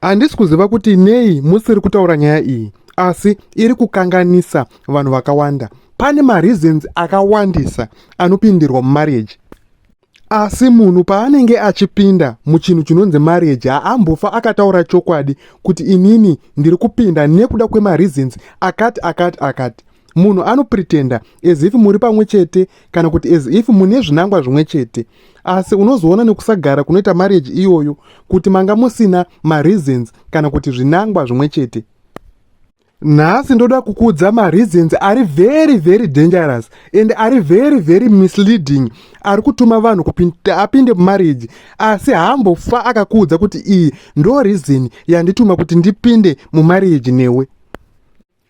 Handisi kuziva kuti nei musiri kutaura nyaya iyi, asi iri kukanganisa vanhu vakawanda. Pane mareasons akawandisa anopindirwa mumarriage. Asi munhu paanenge achipinda muchinhu chinonzi marriage haambofa akataura chokwadi kuti inini ndiri kupinda nekuda kwemareasons akati. Munhu anopretenda as if muri pamwe chete kana kuti as if mune zvinangwa zvimwe chete. Asi unozoona nekusagara kunoita marriage iyoyo kuti manga musina mareasons kana kuti zvinangwa zvimwe chete. Nhasi ndoda kukudza mareasons ari very dangerous and ari very misleading ari kutuma vanhu kupinda apinde mumarriage, asi haambofa akakudza kuti iyi ndo reason yandituma kuti ndipinde mumarriage newe.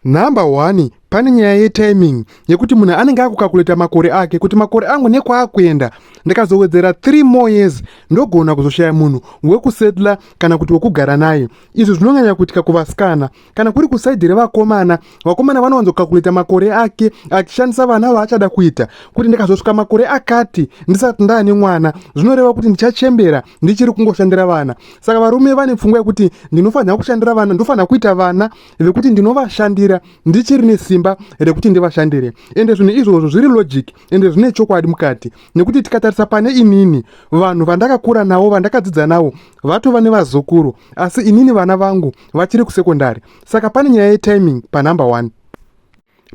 Number 1, pane nyaya yetiming yekuti munhu anenge akukakuleta makore ake kuti makore angu nekwaakuenda ndikazowedzera 3 more years ndogona kuzoshaya munhu wekusetla kana kuti wekugara naye. Izvi zvinonyanya kuitika kuvasikana kana kuri kusaidhi revakomana. Vakomana vanowanzokakuleta makore ake achishandisa vana vaachada kuita kuti ndikazosvika makore akati ndisati ndaane mwana zvinoreva kuti ndichachembera ndichiri kungoshandira vana. Saka varume vane pfungwa yekuti ndinofanira kushandira vana, ndofanira kuita vana vekuti ndinovashandira ndichiri nesimba rekuti ndivashandire. Ende zvinhu izvozvo zviri logic ende zvine chokwadi mukati, nekuti tikatarisa pane inini vanhu vandakakura navo vandakadzidza navo vatova nevazukuru, asi inini vana vangu vachiri kusekondari. Saka pane nyaya yetiming panumber 1.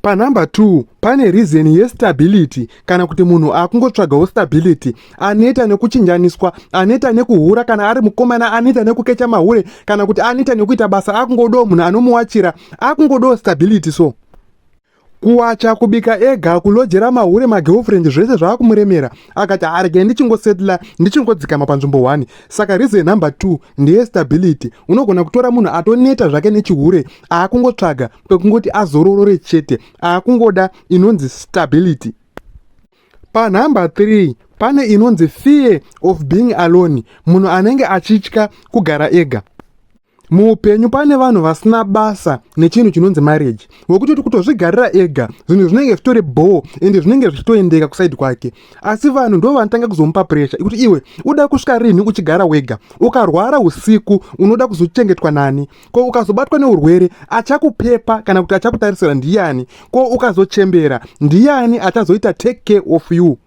Panumber 2, pane reason yestability kana kuti munhu akungotsvagawo stability, anoita nekuchinjaniswa, anoita nekuhura kana ari mukomana, anoita nekukecha mahure kana kuti anoita nekuita basa akungodawo munhu anomuwachira, akungodawo stability. So kuwacha, kubika ega, kulojera mahure, magirlfriend zvese zvaakumuremera akati arege ndichingosetla ndichingodzikama panzvimbo 1. Saka reason number 2 ndeye stability. Unogona kutora munhu atoneta zvake nechihure, aakungotsvaga pekungoti azororore chete, aakungoda inonzi stability. Panumber 3 pane inonzi fear of being alone, munhu anenge achitya kugara ega. Muupenyu pane vanhu vasina basa nechinhu chinonzi marriage, wekuti kutozvigarira ega zvinhu zvinenge zvitori bore ende zvinenge zvichitoendeka kusaidi kwake. Asi vanhu ndo vanotanga kuzomupa pressure kuti iwe uda kusvika rini uchigara wega, ukarwara usiku unoda kuzochengetwa nani, ko ukazobatwa neurwere achakupepa kana kuti achakutarisira ndiani, ko ukazochembera ndiani achazoita take care of you.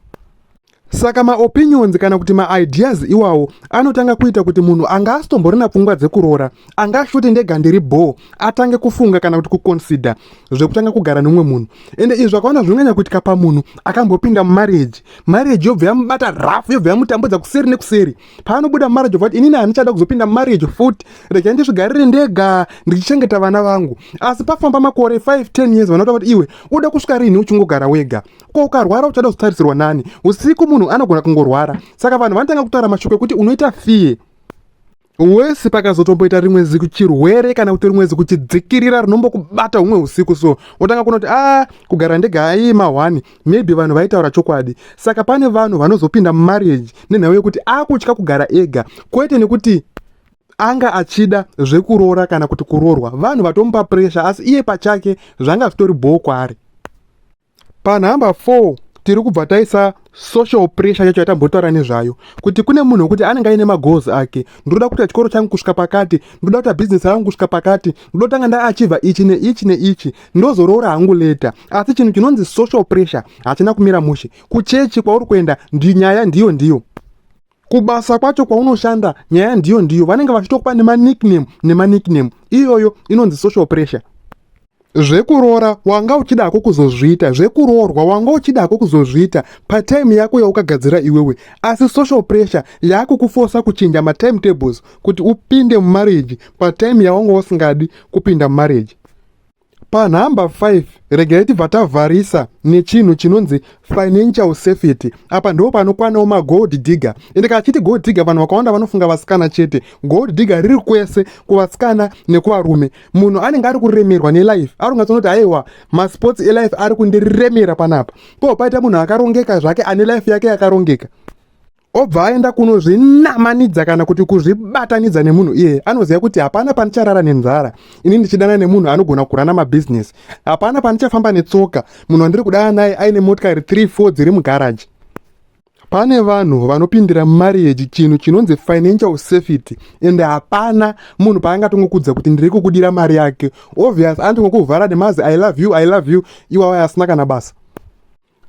Saka maopinions kana kuti maideas iwawo anotanga kuita kuti munhu anga asitomborina pfungwa dzekuroora, anga ashuti ndega ndiri bore, atange kufunga kana kuti kuconsider zvekutanga kugara nomwe munhu. Ende izvi zvakaona zvinonyanya kuitika pamunhu akambopinda mumarriage. Marriage yobva yamubata rafu, yobva yamutambudza kuseri nekuseri. Paanobuda mumarriage obva kuti inini handichada kuzopinda mumarriage futi, rega ndizvigarire ndega ndichichengeta vana vangu. Asi pafamba makore 5-10 years vanotaura kuti iwe uda kusvika rini uchingogara wega, ko ukarwara uchada kuzotarisirwa nani, usiku munhu anogona kungorwara. Saka vanhu vanotanga kutaura mashoko ekuti unoita fear. Wese pakazotomboita rimwe ziku chirwere kana kuti rimwe ziku chidzikirira rinombokubata humwe usiku, so wotanga kuona kuti kugara ndega aima 1 maybe vanhu vaitaura chokwadi. Saka pane vanhu vanozopinda mumarriage nenhau yekuti akutya kugara ega, kwete nekuti anga achida zvekuroora kana kuti kuroorwa. Vanhu vatomupa pressure asi iye pachake zvanga zvitori bore kwaari. Panumber 4 tiri kubva taisa social pressure yacho yatambotaura nezvayo, kuti kune munhu wekuti anenge aine magoals ake. Ndoda kuita chikoro changu kusvika pakati, ndoda kuita business rangu kusvika pakati, ndoda kutanga ndaachivha ichi neichi neichi, ndozoroora hangu leta. Asi chinhu chinonzi social pressure hachina kumira mushe. Kuchechi kwauri kuenda nyaya ndiyo. Kubasa kwacho kwaunoshanda nyaya ndiyo. Vanenge vachitokupa nema-nickname. Iyoyo inonzi social pressure. Zvekuroora wanga uchidako kuzozviita, zvekuroorwa wanga uchidako kuzozviita patime yako yaukagadzira iwewe, asi social pressure yakukuforsa kuchinja matimetables kuti upinde mumarriage patime yawanga usingadi kupinda mumarriage. Panumber 5 regai tibva tavharisa nechinhu chinonzi financial safety. Apa ndo panokwanawo magold digger. Ende kachiti gold digger vanhu vakawanda vanofunga vasikana chete. Gold digger riri kwese kuvasikana nekuvarume. Munhu anenge ari kuremerwa nelife, ari kungatsonoti aiwa masports elife ari kundiremera panapa. Po paita munhu akarongeka zvake ane life yake yakarongeka, obva aenda kunozvinamanidza kana kuti kuzvibatanidza nemunhu iye, anoziva kuti hapana panicharara nenzara, ini ndichidana nemunhu anogona kukura namabusiness, hapana panichafamba netsoka, munhu wandiri kudana naye aine motikari 3-4 dziri mugaraji. Pane vanhu vanopindira marriage chinhu chinonzi financial safety, ende hapana munhu paangatongokudza kuti ndiri kukudira mari yake. Obvious anotongokuvhara nemazi I love you iwawa asina kana basa.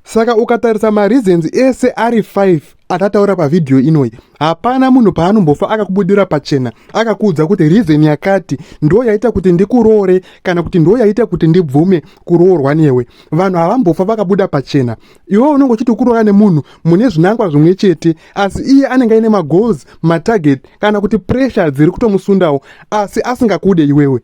Saka ukatarisa mareasons ese ari 5 atataura pavhidhiyo inoi, hapana munhu paanombofa akakubudira pachena akakuudza kuti reason yakati ndo yaita kuti ndikuroore kana kuti ndo yaita kuti ndibvume kuroorwa newe. Vanhu havambofa vakabuda pachena. Iwe unenge uchiti kuroora nemunhu mune zvinangwa zvimwe chete, asi iye anenge aine magoals, matarget kana kuti pressure dziri kutomusundawo asi asingakude iwewe.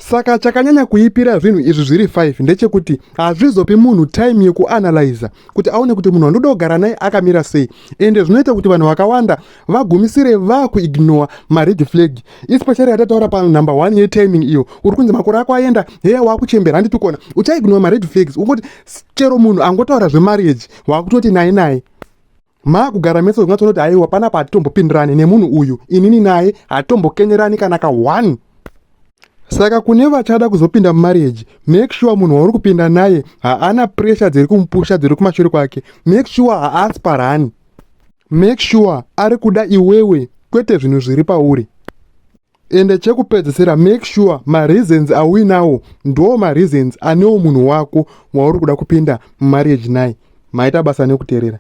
Saka chakanyanya kuipira zvinhu izvi zviri 5 ndechekuti hazvizopi munhu time yekuanalyza kuti aone kuti munhu anoda kugara naye akamira sei, ende zvinoita kuti vanhu vakawanda vagumisire vakuignore mared flag, especially atataura panumber 1 yetiming iyo. Uri kunzi makore ako aenda, heya wakuchembera handiti kona, uchaignore mared flags. Ungoti chero munhu angotaura zvemarriage wakutoti naye maakugara mese ungatonoti aiwa pana patitombopindirani nemunhu uyu, inini naye hatombokenyerani kana ka1. Saka kune vachada kuzopinda mumarriage, make sure munhu wauri kupinda naye haana pressure dziri kumupusha dziri kumashure kwake. Make sure haasi parani. Make sure ari kuda iwewe kwete zvinhu zviri pauri. Ende chekupedzisira, make sure mareasons auinawo ndo mareasons anewo munhu wako wauri kuda kupinda mumarriage naye. Maita basa nekuteerera.